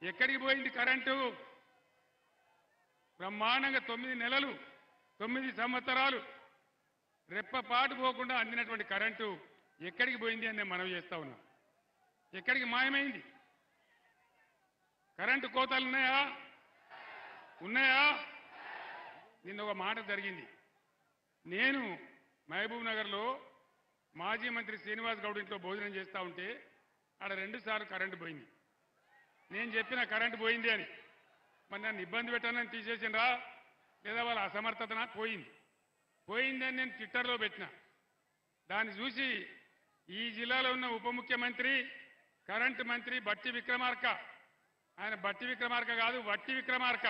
ఎక్కడికి పోయింది కరెంటు? బ్రహ్మాండంగా 9 నెలలు 9 సంవత్సరాలు రెప్పపాటు పోకుండా అందినటువంటి కరెంటు ఎక్కడికి పోయింది అని నేను మనవి చేస్తా ఉన్నా. ఎక్కడికి మాయమైంది? కరెంటు కోతలు ఉన్నాయా? ఉన్నాయా? నిన్న ఒక మాట జరిగింది. నేను మహబూబ్ నగర్లో మాజీ మంత్రి శ్రీనివాస్ గౌడ్ ఇంట్లో భోజనం చేస్తూ ఉంటే ఆడ 2 సార్లు కరెంటు పోయింది. నేను చెప్పిన కరెంటు పోయింది అని. మరి నన్ను ఇబ్బంది పెట్టానని తీసేసిండ్రా లేదా వాళ్ళ అసమర్థతన? పోయిందని నేను ట్విట్టర్లో పెట్టిన. దాన్ని చూసి ఈ జిల్లాలో ఉన్న ఉప ముఖ్యమంత్రి కరెంటు మంత్రి బట్టి విక్రమార్క, ఆయన బట్టి విక్రమార్క కాదు వట్టి విక్రమార్క,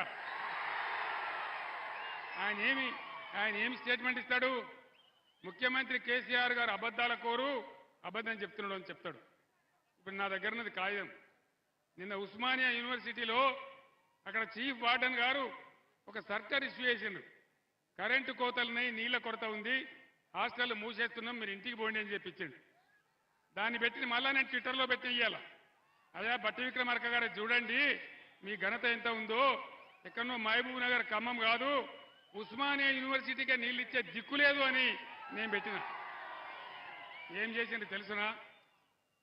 ఆయన ఏమి స్టేట్మెంట్ ఇస్తాడు? ముఖ్యమంత్రి కేసీఆర్ గారు అబద్ధాల కోరు, అబద్ధం చెప్తున్నాడు అని చెప్తాడు. ఇప్పుడు నా దగ్గర ఉన్నది కాగితం. నిన్న ఉస్మానియా యూనివర్సిటీలో అక్కడ చీఫ్ వార్డెన్ గారు ఒక సర్కార్ ఇష్యూ చేసిండ్రు. కరెంటు కోతలున్నాయి, నీళ్ల కొరత ఉంది, హాస్టల్ మూసేస్తున్నాం, మీరు ఇంటికి పోండి అని చెప్పించిండు. దాన్ని పెట్టి మళ్ళా నేను ట్విట్టర్లో పెట్టి ఇయ్యాల. అదే బట్టి విక్రమార్క గారు చూడండి మీ ఘనత ఎంత ఉందో, ఎక్కడో మహబూబ్ నగర్ ఖమ్మం కాదు ఉస్మానియా యూనివర్సిటీకే నీళ్ళు ఇచ్చే దిక్కు లేదు అని నేను పెట్టిన. ఏం చేసిండ్రు తెలుసునా?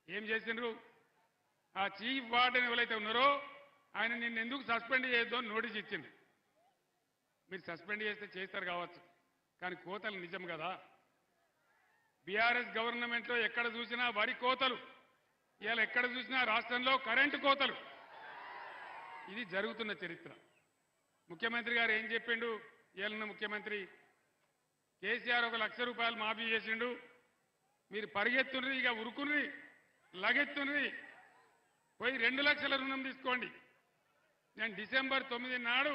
ఏం చేసిండ్రు? ఆ చీఫ్ వార్డెన్ ఎవరైతే ఉన్నారో ఆయన నిన్ను ఎందుకు సస్పెండ్ చేయొద్దో నోటీస్ ఇచ్చింది. మీరు సస్పెండ్ చేస్తే చేస్తారు కావచ్చు, కానీ కోతలు నిజం కదా. బీఆర్ఎస్ గవర్నమెంట్లో ఎక్కడ చూసినా వరి కోతలు, ఇవాళ ఎక్కడ చూసినా రాష్ట్రంలో కరెంటు కోతలు. ఇది జరుగుతున్న చరిత్ర. ముఖ్యమంత్రి గారు ఏం చెప్పిండు? ఇవాళ ముఖ్యమంత్రి కేసీఆర్ 1 లక్ష రూపాయలు మాఫీ చేసిండు. మీరు పరిగెత్తుని, ఇక ఉరుకుని, లగెత్తుని పోయి 2 లక్షల రుణం తీసుకోండి. నేను డిసెంబర్ 9 నాడు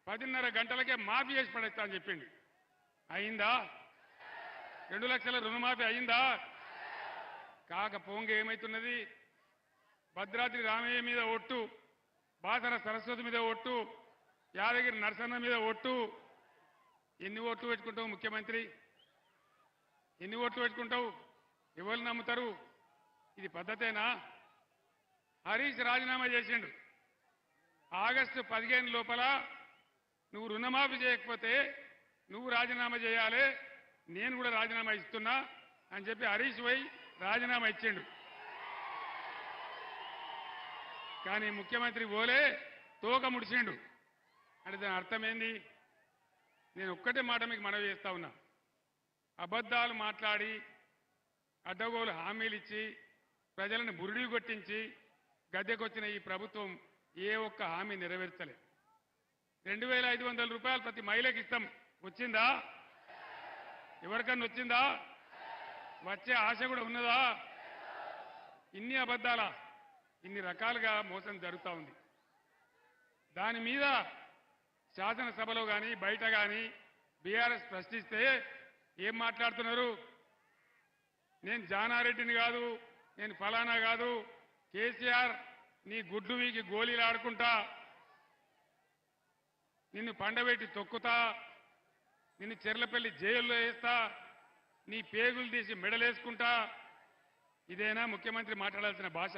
10:30 గంటలకే మాఫీ చేసి పడేస్తా అని చెప్పిండు. అయిందా? 2 లక్షల రుణమాఫీ అయిందా? కాకపోంగా ఏమైతున్నది? భద్రాద్రి రామయ్య మీద ఒట్టు, బాసర సరస్వతి మీద ఒట్టు, యాదగిరి నరసన్న మీద ఒట్టు. ఎన్ని ఓట్లు పెట్టుకుంటావు ముఖ్యమంత్రి? ఎన్ని ఓట్లు పెట్టుకుంటావు? ఎవరు నమ్ముతారు? ఇది పద్ధతేనా? హరీష్ రాజీనామా చేసిండు. ఆగస్టు 15 లోపల నువ్వు రుణమాఫీ చేయకపోతే నువ్వు రాజీనామా చేయాలి, నేను కూడా రాజీనామా ఇస్తున్నా అని చెప్పి హరీష్ పోయి రాజీనామా ఇచ్చిండు. కానీ ముఖ్యమంత్రి పోలే, తోక ముడిచిండు. అంటే దాని అర్థం ఏంది? నేను ఒక్కటే మాట మీకు మనవి చేస్తా ఉన్నా. అబద్ధాలు మాట్లాడి అడ్డగోలు హామీలు ఇచ్చి ప్రజలను బురిడి కొట్టించి గద్దెకొచ్చిన ఈ ప్రభుత్వం ఏ ఒక్క హామీ నెరవేర్చలే. 2500 రూపాయలు ప్రతి మహిళకి ఇస్తాం. వచ్చిందా? ఎవరికన్నా వచ్చిందా? వచ్చే ఆశ కూడా ఉన్నదా? ఇన్ని అబద్ధాల, ఇన్ని రకాలుగా మోసం జరుగుతూ ఉంది. దాని మీద శాసనసభలో కానీ బయట కానీ బీఆర్ఎస్ ప్రశ్నిస్తే ఏం మాట్లాడుతున్నారు? నేను జానారెడ్డిని కాదు, నేను ఫలానా కాదు, కేసీఆర్ నీ గుడ్డు వీకి గోళీలు ఆడుకుంటా, నిన్ను పండబెట్టి తొక్కుతా, నిన్ను చెర్లపల్లి జైల్లో వేస్తా, నీ పేగులు తీసి మెడలేసుకుంటా. ఇదేనా ముఖ్యమంత్రి మాట్లాడాల్సిన భాష?